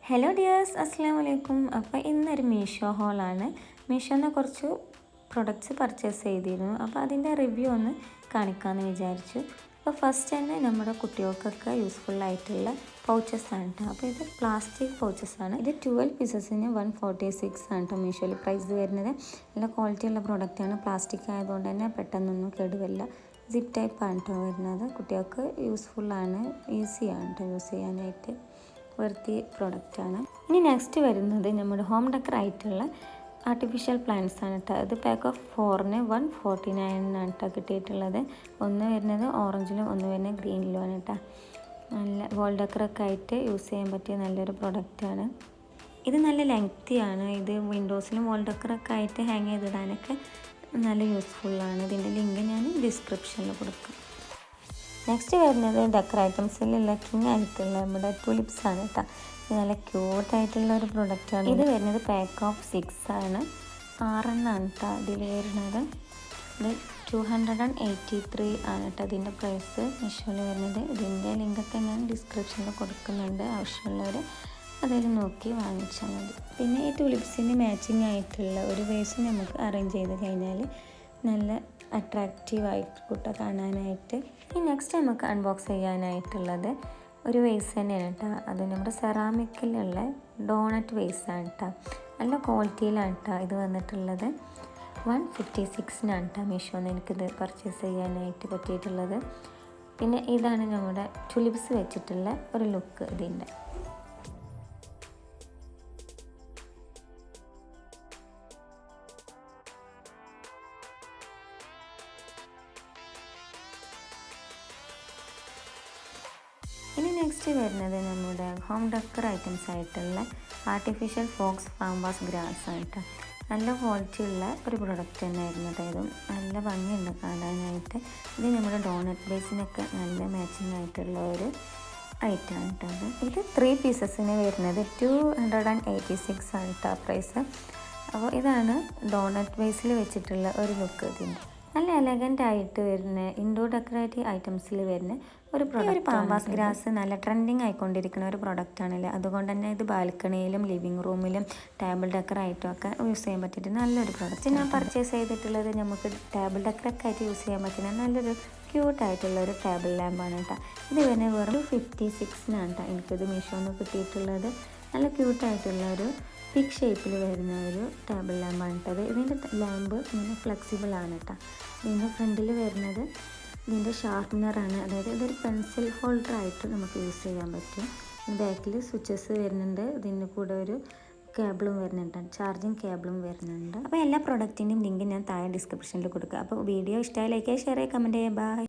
Hello dears, അസ്സാം വലൈക്കും. അപ്പോൾ ഇന്നൊരു മീഷോ ഹോളാണ്. മീഷോന്ന് കുറച്ച് പ്രൊഡക്ട്സ് പർച്ചേസ് ചെയ്തിരുന്നു. അപ്പോൾ അതിൻ്റെ റിവ്യൂ ഒന്ന് കാണിക്കാമെന്ന് വിചാരിച്ചു. അപ്പോൾ ഫസ്റ്റ് തന്നെ നമ്മുടെ കുട്ടികൾക്കൊക്കെ യൂസ്ഫുള്ളായിട്ടുള്ള പൗച്ചസ് ആണ് കേട്ടോ. അപ്പോൾ ഇത് പ്ലാസ്റ്റിക് പൗച്ചസ് ആണ്. ഇത് 12 പീസസിന് 146 ആണ് കേട്ടോ മീഷോയിൽ പ്രൈസ് വരുന്നത്. നല്ല ക്വാളിറ്റിയുള്ള പ്രോഡക്റ്റാണ്. പ്ലാസ്റ്റിക് ആയതുകൊണ്ട് തന്നെ പെട്ടെന്നൊന്നും കേടുവരില്ല. സിപ്പ് ടൈപ്പാണ് കേട്ടോ വരുന്നത്. കുട്ടികൾക്ക് യൂസ്ഫുള്ളാണ്, ഈസിയാണ് കേട്ടോ യൂസ് ചെയ്യാനായിട്ട്. വർത്തി പ്രോഡക്റ്റാണ്. ഇനി നെക്സ്റ്റ് വരുന്നത് നമ്മുടെ ഹോം ഡെക്കർ ആയിട്ടുള്ള ആർട്ടിഫിഷ്യൽ പ്ലാന്റ്സ് ആണ് കേട്ടോ. ഇത് പാക്ക് ഓഫ് 4ന് 149 കേട്ടോ കിട്ടിയിട്ടുള്ളത്. ഒന്ന് വരുന്നത് ഓറഞ്ചിലും ഒന്ന് വരുന്നത് ഗ്രീനിലുമാണ് കേട്ടോ. നല്ല വോൾ ഡെക്കറൊക്കെ ആയിട്ട് യൂസ് ചെയ്യാൻ പറ്റിയ നല്ലൊരു പ്രൊഡക്റ്റാണ്. ഇത് നല്ല ലെങ്തിയാണ്. ഇത് വിൻഡോസിലും വോൾ ഡെക്കറൊക്കെ ആയിട്ട് ഹാങ് ചെയ്തിടാനൊക്കെ നല്ല യൂസ്ഫുള്ളാണ്. ഇതിൻ്റെ ലിങ്ക് ഞാൻ ഡിസ്ക്രിപ്ഷനിൽ കൊടുക്കാം. നെക്സ്റ്റ് വരുന്നത് ഡെക്കർ ഐറ്റംസിലുള്ള കിങ് ആയിട്ടുള്ള നമ്മുടെ ടുലിപ്സ് ആണ് കേട്ടോ. ഇത് നല്ല ക്യൂട്ടായിട്ടുള്ള ഒരു പ്രൊഡക്റ്റാണ്. ഇത് വരുന്നത് പാക്ക് ഓഫ് 6 ആണ്. 6 കേട്ടോ ഇതിൽ വരുന്നത്. ഇത് 283 ആണ് കേട്ടോ ഇതിൻ്റെ പ്രൈസ് മീഷോയിൽ വരുന്നത്. ഇതിൻ്റെ ലിങ്കൊക്കെ ഞാൻ ഡിസ്ക്രിപ്ഷനിൽ കൊടുക്കുന്നുണ്ട്. ആവശ്യമുള്ളവർ അതിൽ നോക്കി വാങ്ങിച്ചാൽ മതി. പിന്നെ ഈ ടുലിപ്സിന് മാച്ചിങ് ആയിട്ടുള്ള ഒരു വേസ് നമുക്ക് അറേഞ്ച് ചെയ്ത് കഴിഞ്ഞാൽ നല്ല അട്രാക്റ്റീവായിട്ട് കൂട്ട കാണാനായിട്ട്. ഈ നെക്സ്റ്റ് നമുക്ക് അൺബോക്സ് ചെയ്യാനായിട്ടുള്ളത് ഒരു വേസ് തന്നെയാണ് കേട്ടോ. അത് നമ്മുടെ സെറാമിക്കിലുള്ള ഡോണറ്റ് വേസാണ് കേട്ടോ. നല്ല ക്വാളിറ്റിയിലാണ് കേട്ടോ ഇത് വന്നിട്ടുള്ളത്. 156 കേട്ടോ മീഷോന്ന് എനിക്കിത് പർച്ചേസ് ചെയ്യാനായിട്ട് പറ്റിയിട്ടുള്ളത്. പിന്നെ ഇതാണ് നമ്മുടെ ടുലിപ്സ് വെച്ചിട്ടുള്ള ഒരു ലുക്ക് ഇതിൻ്റെ. ഇനി നെക്സ്റ്റ് വരുന്നത് നമ്മുടെ ഹോം ഡെക്കർ ഐറ്റംസ് ആയിട്ടുള്ള ആർട്ടിഫിഷ്യൽ ഫോക്സ് ഫാംബാസ് ഗ്രാസ് ആണ് കേട്ടോ. നല്ല ക്വാളിറ്റി ഉള്ള ഒരു പ്രൊഡക്റ്റ് തന്നെയായിരുന്നു കേട്ടോ. ഇതും നല്ല ഭംഗിയുണ്ട് കാണാനായിട്ട്. ഇത് നമ്മുടെ ഡോണറ്റ് ബേസിനൊക്കെ നല്ല മാച്ചിങ് ആയിട്ടുള്ള ഒരു ഐറ്റമാണ് കേട്ടോ. ഇത് 3 പീസസിന് വരുന്നത് 286 ആണ് കേട്ടോ പ്രൈസ്. അപ്പോൾ ഇതാണ് ഡോണറ്റ് ബേസിൽ വെച്ചിട്ടുള്ള ഒരു ലുക്ക് ഇതിൻ്റെ. നല്ല എലഗൻ്റ് ആയിട്ട് വരുന്ന ഇൻഡോർ ഡെക്കറേറ്റീവ് ഐറ്റംസിൽ വരുന്ന ഒരു പ്രൊഡക്റ്റ്. പാമ്പാസ് ഗ്രാസ് നല്ല ട്രെൻഡിങ് ആയിക്കൊണ്ടിരിക്കുന്ന ഒരു പ്രൊഡക്റ്റാണല്ലേ. അതുകൊണ്ട് തന്നെ ഇത് ബാൽക്കണിയിലും ലിവിങ് റൂമിലും ടേബിൾ ഡെക്കറായിട്ടും ഒക്കെ യൂസ് ചെയ്യാൻ പറ്റിയിട്ട് നല്ലൊരു പ്രൊഡക്റ്റ്. ഞാൻ പർച്ചേസ് ചെയ്തിട്ടുള്ളത് നമുക്ക് ടേബിൾ ഡെക്കറൊക്കെ ആയിട്ട് യൂസ് ചെയ്യാൻ പറ്റുന്ന നല്ലൊരു ക്യൂട്ടായിട്ടുള്ള ഒരു ടേബിൾ ലാമ്പാണ് കേട്ടോ. ഇത് പിന്നെ വെറും 56 കേട്ടോ എനിക്കിത് മീഷോന്ന് കിട്ടിയിട്ടുള്ളത്. നല്ല ക്യൂട്ടായിട്ടുള്ള ഒരു പിക് ഷേപ്പിൽ വരുന്ന ഒരു ടേബിൾ ലാമ്പാണ് കേട്ടത്. ഇതിൻ്റെ ലാമ്പ് ഇങ്ങനെ ഫ്ലെക്സിബിൾ ആണ് കേട്ടോ. ഇതിൻ്റെ ഫ്രണ്ടിൽ വരുന്നത് ഇതിൻ്റെ ഷാർപ്പ്നറാണ്. അതായത് ഇതൊരു പെൻസിൽ ഹോൾഡർ ആയിട്ട് നമുക്ക് യൂസ് ചെയ്യാൻ പറ്റും. ബാക്കിൽ സ്വിച്ചസ് വരുന്നുണ്ട്. ഇതിൻ്റെ കൂടെ ഒരു കേബിളും വരുന്നുണ്ട്, ചാർജിങ് കേബിളും വരുന്നുണ്ട്. അപ്പോൾ എല്ലാ പ്രൊഡക്റ്റിൻ്റെയും ലിങ്ക് ഞാൻ താഴെ ഡിസ്ക്രിപ്ഷനിൽ കൊടുക്കുക. അപ്പോൾ വീഡിയോ ഇഷ്ടമായി ലൈക്ക് ചെയ്യുക, ഷെയർ ചെയ്യുക, കമൻറ്റ് ചെയ്യുക. ബൈ.